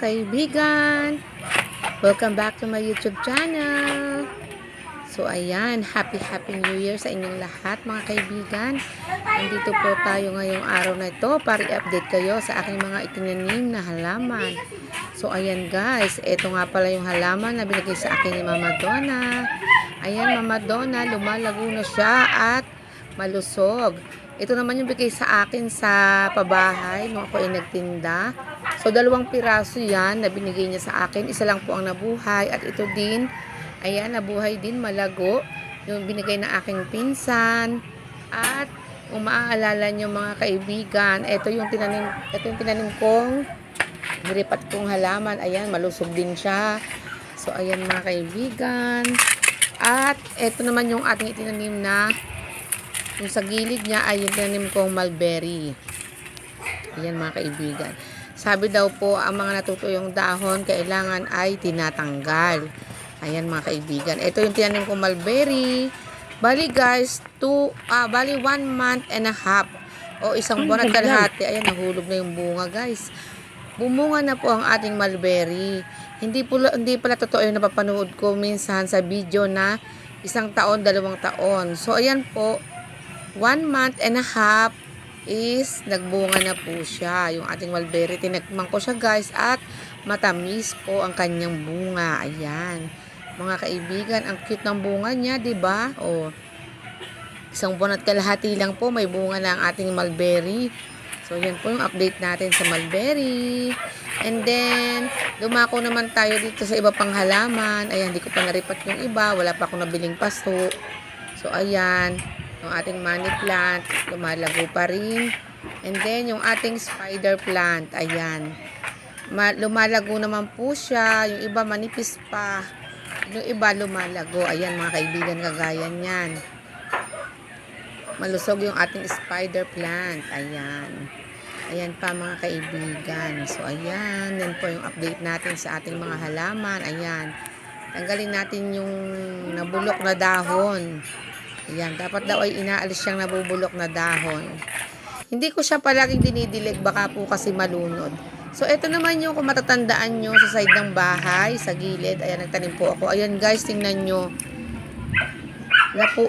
kaibigan! Welcome back to my YouTube channel! So ayan, happy New Year sa inyong lahat mga kaibigan. Nandito po tayo ngayong araw na ito para i-update kayo sa aking mga itinanim na halaman. So ayan guys, ito nga pala yung halaman na binigay sa akin ni Mama Donna. Ayan Mama Donna, lumalago na siya at malusog. Ito naman yung bigay sa akin sa pabahay nung ako ay nagtinda. So, 2 piraso yan na binigay niya sa akin. Isa lang po ang nabuhay. At ito din, ayan, nabuhay din, malago. Yung binigay na aking pinsan. At, kung maaalala niyo mga kaibigan, ito yung tinanim kong niripat kong halaman. Ayan, malusog din siya. So, ayan mga kaibigan. At, ito naman yung ating itinanim na yung sa gilid niya ay yung tinanim kong mulberry. Ayan mga kaibigan. Sabi daw po, ang mga natutuyong dahon kailangan ay tinatanggal. Ayan mga kaibigan. Ito yung tinanim kong mulberry. Bali guys, bali 1 month and a half. O isang buwan at kalahati. Ayan, nahulog na yung bunga guys. Bumunga na po ang ating mulberry. Hindi pala totoo yung napapanood ko minsan sa video na 1 taon, 2 taon. So ayan po, 1 month and a half is nagbunga na po siya. Yung ating mulberry, tinagmang ko siya guys at matamis po ang kanyang bunga. Ayan. Mga kaibigan, ang cute ng bunga niya, 'di ba? Oh. 1 buwan at kalahati lang po may bunga na ang ating mulberry. So yan po yung update natin sa mulberry. And then, dumako naman tayo dito sa iba pang halaman. Ayan, hindi ko pa naripat yung iba. Wala pa akong nabiling paso. So ayan. Yung ating money plant, lumalago pa rin. And then, yung ating spider plant, ayan. Lumalago naman po siya. Yung iba manipis pa. Yung iba lumalago. Ayan mga kaibigan, kagaya niyan. Malusog yung ating spider plant. Ayan. Ayan pa mga kaibigan. So, ayan. Yan po yung update natin sa ating mga halaman. Ayan. Tanggalin natin yung nabulok na dahon. Ayan, dapat daw ay inaalis siyang nabubulok na dahon. Hindi ko siya palaging dinidilig, baka po kasi malunod. So, ito naman yung kung matatandaan nyo sa side ng bahay, sa gilid. Ayan, nagtanim po ako. Ayan guys, tingnan nyo.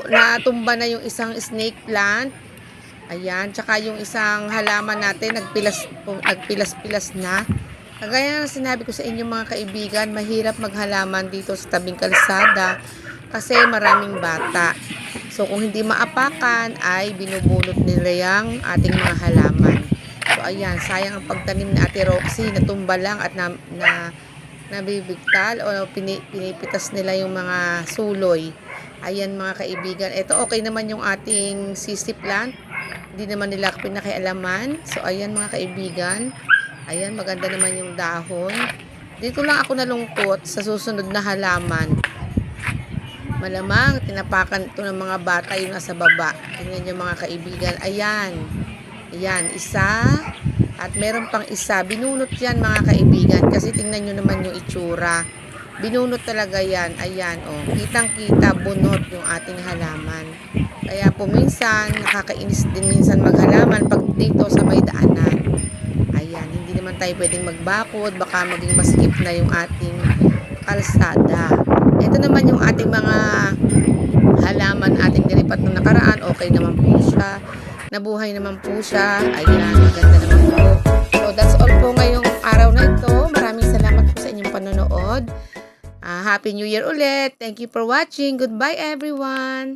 Natumba na yung isang snake plant. Ayan, tsaka yung isang halaman natin, nagpilas-pilas na. Kagaya na sinabi ko sa inyo mga kaibigan, mahirap maghalaman dito sa tabing kalsada kasi maraming bata. So, kung hindi maapakan, ay binubunot nila yung ating mga halaman. So, ayan, sayang ang pagtanim ni Ate Roxy, natumba lang at nabibigtal o pinipitas nila yung mga suloy. Ayan mga kaibigan, ito okay naman yung ating sisip plant. Hindi naman nila pinakialaman. So, ayan mga kaibigan, ayan, maganda naman yung dahon. Dito lang ako nalungkot sa susunod na halaman. Malamang, tinapakan ito ng mga bata yung nasa baba. Tingnan nyo mga kaibigan. Ayan. Ayan, isa. At meron pang isa. Binunot yan mga kaibigan. Kasi tingnan nyo naman yung itsura. Binunot talaga yan. Ayan, oh. Kitang-kita, bunot yung ating halaman. Kaya po minsan, nakakainis din minsan maghalaman pag dito sa may daanan. Ayan, hindi naman tayo pwedeng magbakod. Baka maging masikip na yung ating kalsada. Ito naman yung ating mga halaman, ating nilipat na nakaraan. Okay naman po siya. Nabuhay naman po siya. Ayan, maganda naman po. So, that's all po ngayong araw na ito. Maraming salamat po sa inyong panonood. Happy New Year ulit. Thank you for watching. Goodbye everyone.